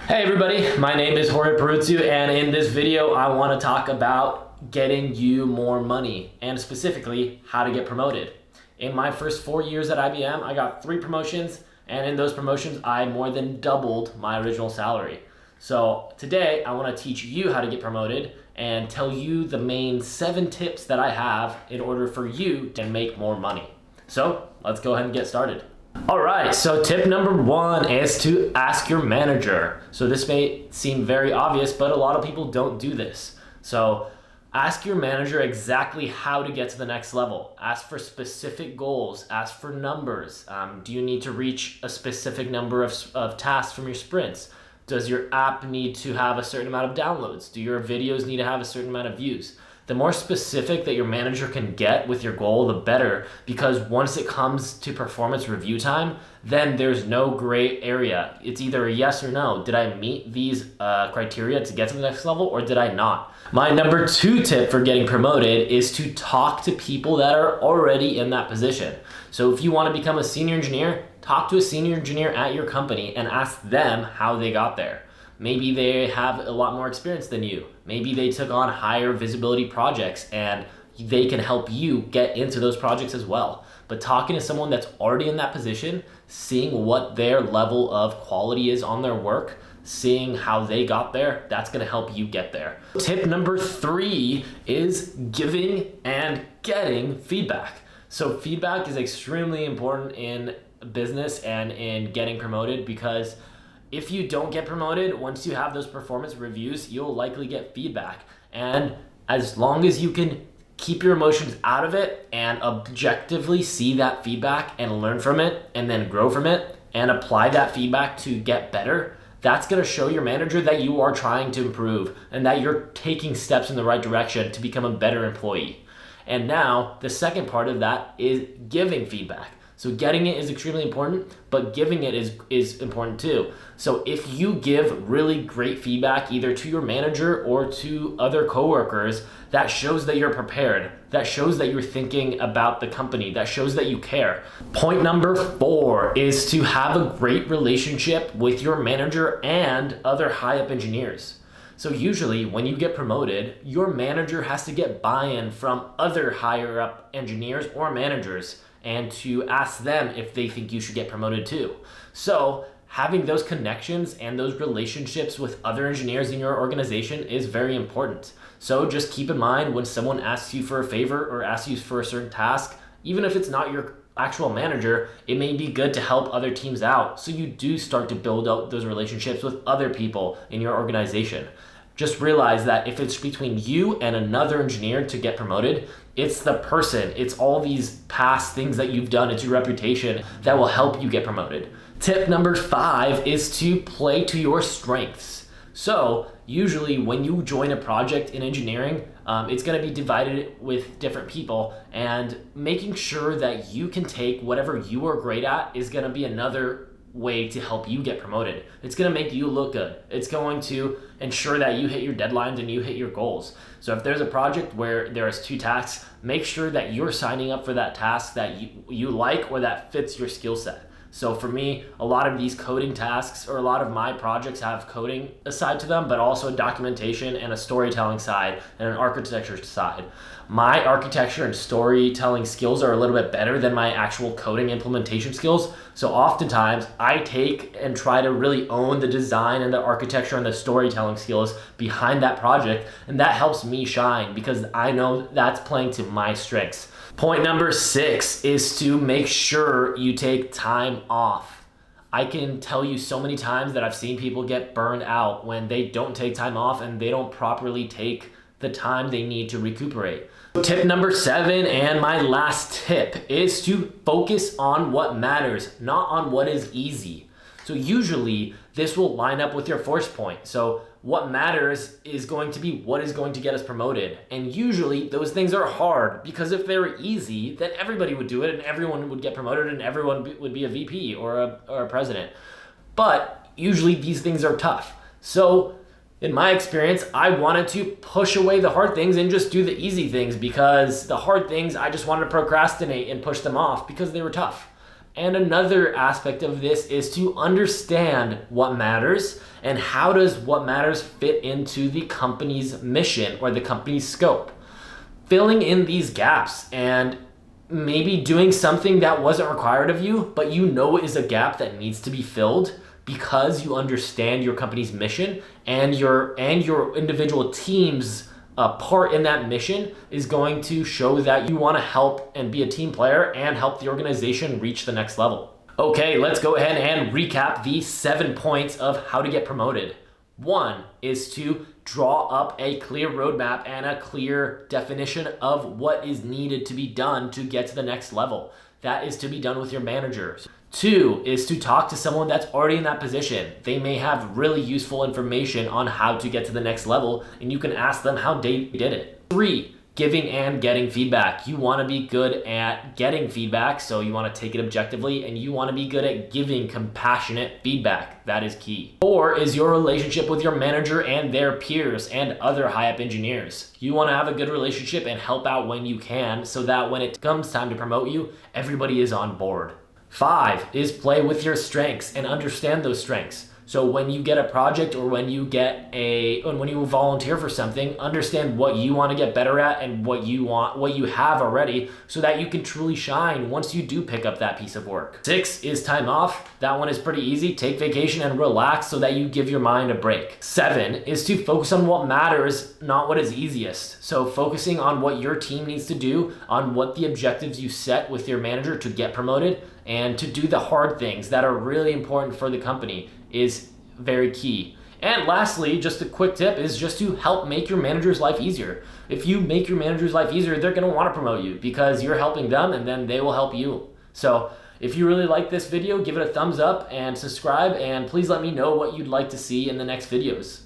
Hey everybody, my name is Jorge Peruzzu, and in this video I want to talk about getting you more money and specifically how to get promoted. In my first 4 years at IBM, I got 3 promotions, and in those promotions I more than doubled my original salary. So today I want to teach you how to get promoted and tell you the main 7 tips that I have in order for you to make more money. So let's go ahead and get started. All right, so tip number 1 is to ask your manager. So this may seem very obvious, but a lot of people don't do this. So ask your manager exactly how to get to the next level. Ask for specific goals, ask for numbers. Do you need to reach a specific number of tasks from your sprints? Does your app need to have a certain amount of downloads? Do your videos need to have a certain amount of views? The more specific that your manager can get with your goal, the better, because once it comes to performance review time, then there's no gray area. It's either a yes or no. Did I meet these criteria to get to the next level, or did I not? My number 2 tip for getting promoted is to talk to people that are already in that position. So if you want to become a senior engineer, talk to a senior engineer at your company and ask them how they got there. Maybe they have a lot more experience than you. Maybe they took on higher visibility projects and they can help you get into those projects as well. But talking to someone that's already in that position, seeing what their level of quality is on their work, seeing how they got there, that's gonna help you get there. Tip number 3 is giving and getting feedback. So feedback is extremely important in business and in getting promoted, because if you don't get promoted, once you have those performance reviews, you'll likely get feedback. And as long as you can keep your emotions out of it and objectively see that feedback and learn from it and then grow from it and apply that feedback to get better, that's gonna show your manager that you are trying to improve and that you're taking steps in the right direction to become a better employee. And now the second part of that is giving feedback. So getting it is extremely important, but giving it is important too. So if you give really great feedback either to your manager or to other coworkers, that shows that you're prepared. That shows that you're thinking about the company. That shows that you care. Point number 4 is to have a great relationship with your manager and other high-up engineers. So usually when you get promoted, your manager has to get buy-in from other higher up engineers or managers, and to ask them if they think you should get promoted too. So having those connections and those relationships with other engineers in your organization is very important. So just keep in mind when someone asks you for a favor or asks you for a certain task, even if it's not your actual manager, it may be good to help other teams out. So you do start to build out those relationships with other people in your organization. Just realize that if it's between you and another engineer to get promoted, it's the person, it's all these past things that you've done, it's your reputation that will help you get promoted. Tip number 5 is to play to your strengths. So usually when you join a project in engineering, it's gonna be divided with different people, and making sure that you can take whatever you are great at is gonna be another way to help you get promoted. It's going to make you look good. It's going to ensure that you hit your deadlines and you hit your goals. So if there's a project where there's 2 tasks, make sure that you're signing up for that task that you like or that fits your skill set. So for me, a lot of these coding tasks, or a lot of my projects, have coding aside to them, but also documentation and a storytelling side and an architecture side. My architecture and storytelling skills are a little bit better than my actual coding implementation skills. So oftentimes I take and try to really own the design and the architecture and the storytelling skills behind that project. And that helps me shine because I know that's playing to my strengths. Point number 6 is to make sure you take time off. I can tell you so many times that I've seen people get burned out when they don't take time off and they don't properly take the time they need to recuperate. Tip number 7, and my last tip, is to focus on what matters, not on what is easy. So usually this will line up with your first point. So what matters is going to be what is going to get us promoted. And usually those things are hard, because if they were easy, then everybody would do it and everyone would get promoted and everyone would be a VP or a president. But usually these things are tough. So in my experience, I wanted to push away the hard things and just do the easy things, because the hard things, I just wanted to procrastinate and push them off because they were tough. And another aspect of this is to understand what matters and how does what matters fit into the company's mission or the company's scope. Filling in these gaps and maybe doing something that wasn't required of you, but you know is a gap that needs to be filled because you understand your company's mission and your individual team's part in that mission is going to show that you want to help and be a team player and help the organization reach the next level. Okay, let's go ahead and recap the 7 points of how to get promoted. 1 is to draw up a clear roadmap and a clear definition of what is needed to be done to get to the next level. That is to be done with your manager. 2 is to talk to someone that's already in that position. They may have really useful information on how to get to the next level, and you can ask them how they did it. 3, giving and getting feedback. You want to be good at getting feedback, so you want to take it objectively, and you want to be good at giving compassionate feedback. That is key. 4 is your relationship with your manager and their peers and other high-up engineers. You want to have a good relationship and help out when you can, so that when it comes time to promote you, everybody is on board. 5 is play with your strengths and understand those strengths. So when you get a project or when you volunteer for something, understand what you want to get better at and what you have already, so that you can truly shine once you do pick up that piece of work. 6 is time off. That one is pretty easy. Take vacation and relax so that you give your mind a break. 7 is to focus on what matters, not what is easiest. So focusing on what your team needs to do, on what the objectives you set with your manager to get promoted, and to do the hard things that are really important for the company is very key. And lastly, just a quick tip is just to help make your manager's life easier. If you make your manager's life easier, they're going to want to promote you because you're helping them and then they will help you. So if you really like this video, give it a thumbs up and subscribe, and please let me know what you'd like to see in the next videos.